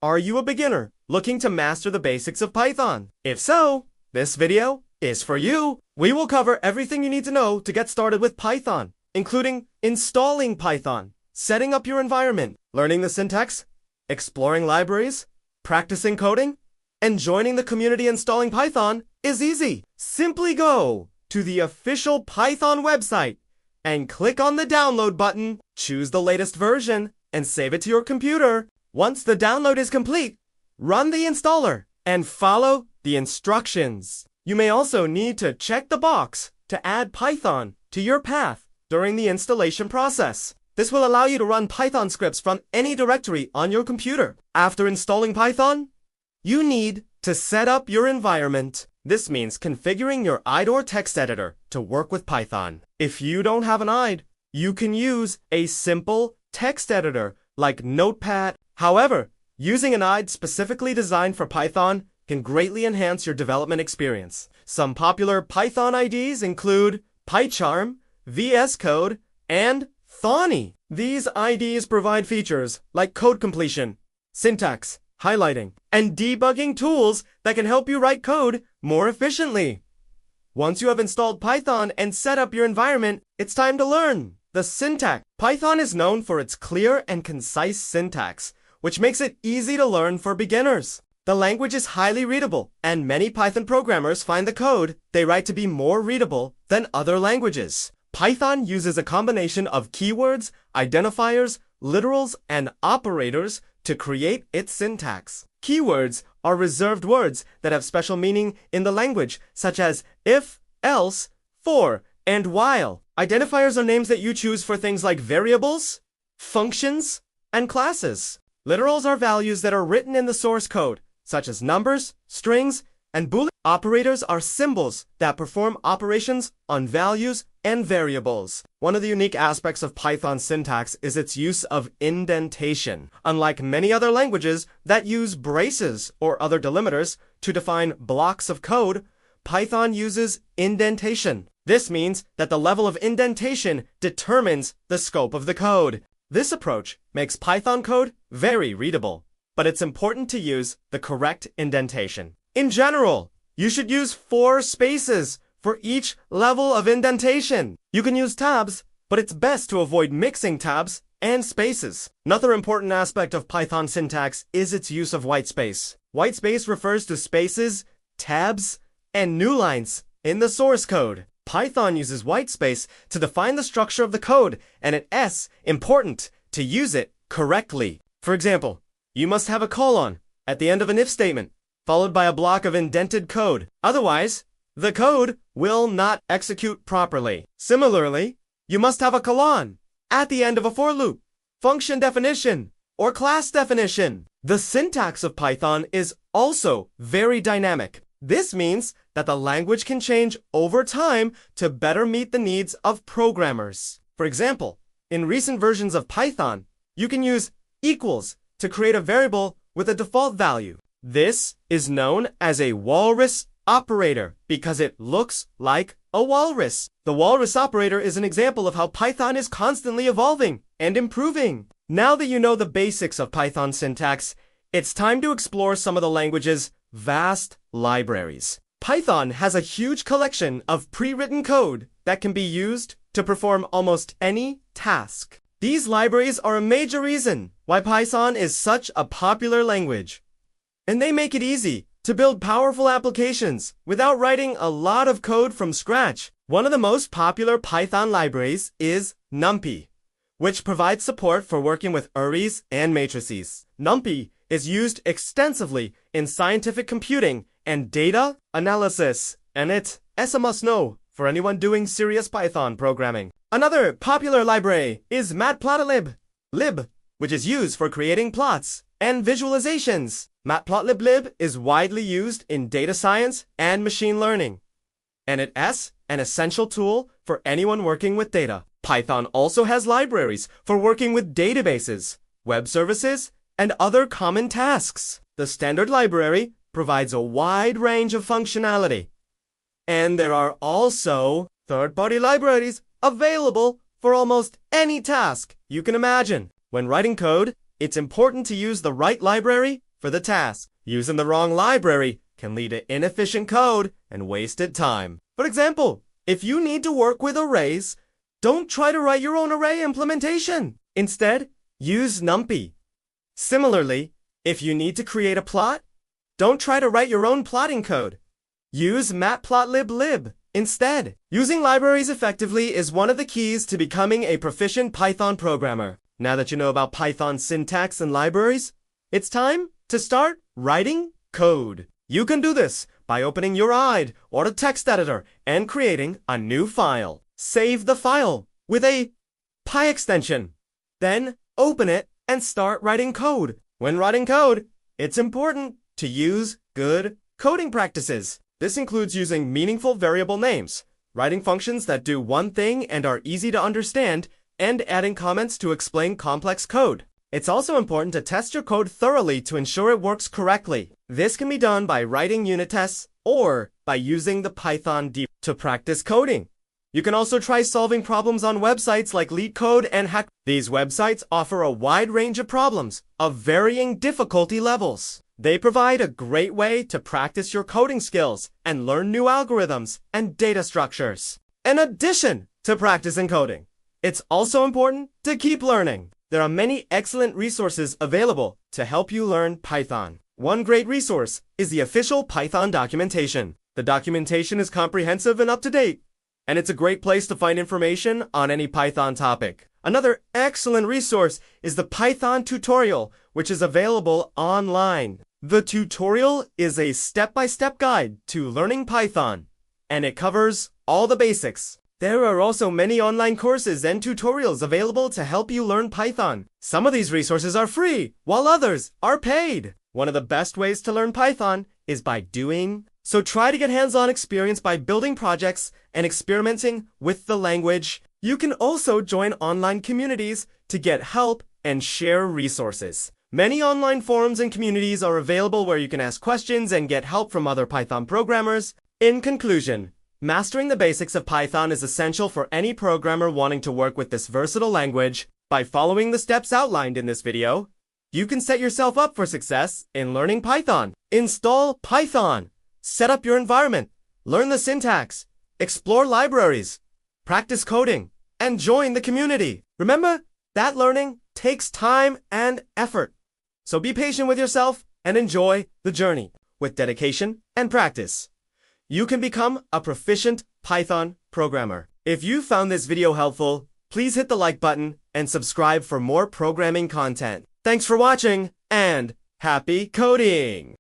Are you a beginner looking to master the basics of Python? If so, this video is for you. We will cover everything you need to know to get started with Python, including installing Python, setting up your environment, learning the syntax, exploring libraries, practicing coding, and joining the community. Installing Python is easy. Simply go to the official Python website and click on the download button, choose the latest version, and save it to your computer. Once the download is complete, run the installer and follow the instructions. You may also need to check the box to add Python to your path during the installation process. This will allow you to run Python scripts from any directory on your computer. After installing Python, you need to set up your environment. This means configuring your IDE or text editor to work with Python. If you don't have an IDE, you can use a simple text editor like Notepad. However, using an IDE specifically designed for Python can greatly enhance your development experience. Some popular Python IDEs include PyCharm, VS Code, and Thonny. These IDEs provide features like code completion, syntax, highlighting, and debugging tools that can help you write code more efficiently. Once you have installed Python and set up your environment, it's time to learn the syntax. Python is known for its clear and concise syntax, which makes it easy to learn for beginners. The language is highly readable, and many Python programmers find the code they write to be more readable than other languages. Python uses a combination of keywords, identifiers, literals, and operators to create its syntax. Keywords are reserved words that have special meaning in the language, such as if, else, for, and while. Identifiers are names that you choose for things like variables, functions, and classes. Literals are values that are written in the source code, such as numbers, strings, and Boolean. Operators are symbols that perform operations on values and variables. One of the unique aspects of Python syntax is its use of indentation. Unlike many other languages that use braces or other delimiters to define blocks of code, Python uses indentation. This means that the level of indentation determines the scope of the code. This approach makes Python code very readable, but it's important to use the correct indentation. In general, you should use 4 spaces for each level of indentation. You can use tabs, but it's best to avoid mixing tabs and spaces. Another important aspect of Python syntax is its use of whitespace. Whitespace refers to spaces, tabs, and new lines in the source code. Python uses whitespace to define the structure of the code, and it's important to use it correctly. For example, you must have a colon at the end of an if statement, followed by a block of indented code. Otherwise, the code will not execute properly. Similarly, you must have a colon at the end of a for loop, function definition, or class definition. The syntax of Python is also very dynamic. This means that the language can change over time to better meet the needs of programmers. For example, in recent versions of Python, you can use equals to create a variable with a default value. This is known as a walrus operator because it looks like a walrus. The walrus operator is an example of how Python is constantly evolving and improving. Now that you know the basics of Python syntax, it's time to explore some of the language's vast libraries. Python has a huge collection of pre-written code that can be used to perform almost any task. These libraries are a major reason why Python is such a popular language, and they make it easy to build powerful applications without writing a lot of code from scratch. One of the most popular Python libraries is NumPy, which provides support for working with arrays and matrices. NumPy is used extensively in scientific computing and data analysis, and it's a must-know for anyone doing serious Python programming. Another popular library is matplotlib, which is used for creating plots and visualizations. Matplotlib is widely used in data science and machine learning, and it's an essential tool for anyone working with data. Python also has libraries for working with databases, web services, and other common tasks. The standard library provides a wide range of functionality, and there are also third-party libraries available for almost any task you can imagine. When writing code, it's important to use the right library for the task. Using the wrong library can lead to inefficient code and wasted time. For example, if you need to work with arrays, don't try to write your own array implementation. Instead, use NumPy. Similarly, if you need to create a plot, don't try to write your own plotting code. Use matplotlib instead. Using libraries effectively is one of the keys to becoming a proficient Python programmer. Now that you know about Python syntax and libraries, it's time to start writing code. You can do this by opening your IDE or the text editor and creating a new file. Save the file with a Py extension. Then open it and start writing code. When writing code, it's important to use good coding practices. This includes using meaningful variable names, writing functions that do one thing and are easy to understand, and adding comments to explain complex code. It's also important to test your code thoroughly to ensure it works correctly. This can be done by writing unit tests or by using the Python debugger to practice coding. You can also try solving problems on websites like LeetCode and Hack. These websites offer a wide range of problems of varying difficulty levels. They provide a great way to practice your coding skills and learn new algorithms and data structures. In addition to practicing coding, it's also important to keep learning. There are many excellent resources available to help you learn Python. One great resource is the official Python documentation. The documentation is comprehensive and up-to-date, and it's a great place to find information on any Python topic. Another excellent resource is the Python tutorial, which is available online. The tutorial is a step-by-step guide to learning Python, and it covers all the basics. There are also many online courses and tutorials available to help you learn Python. Some of these resources are free, while others are paid. One of the best ways to learn Python is by doing. So try to get hands-on experience by building projects and experimenting with the language. You can also join online communities to get help and share resources. Many online forums and communities are available where you can ask questions and get help from other Python programmers. In conclusion, mastering the basics of Python is essential for any programmer wanting to work with this versatile language. By following the steps outlined in this video, you can set yourself up for success in learning Python. Install Python, set up your environment, learn the syntax, explore libraries, practice coding, and join the community. Remember that learning takes time and effort. So be patient with yourself and enjoy the journey. With dedication and practice, you can become a proficient Python programmer. If you found this video helpful, please hit the like button and subscribe for more programming content. Thanks for watching and happy coding!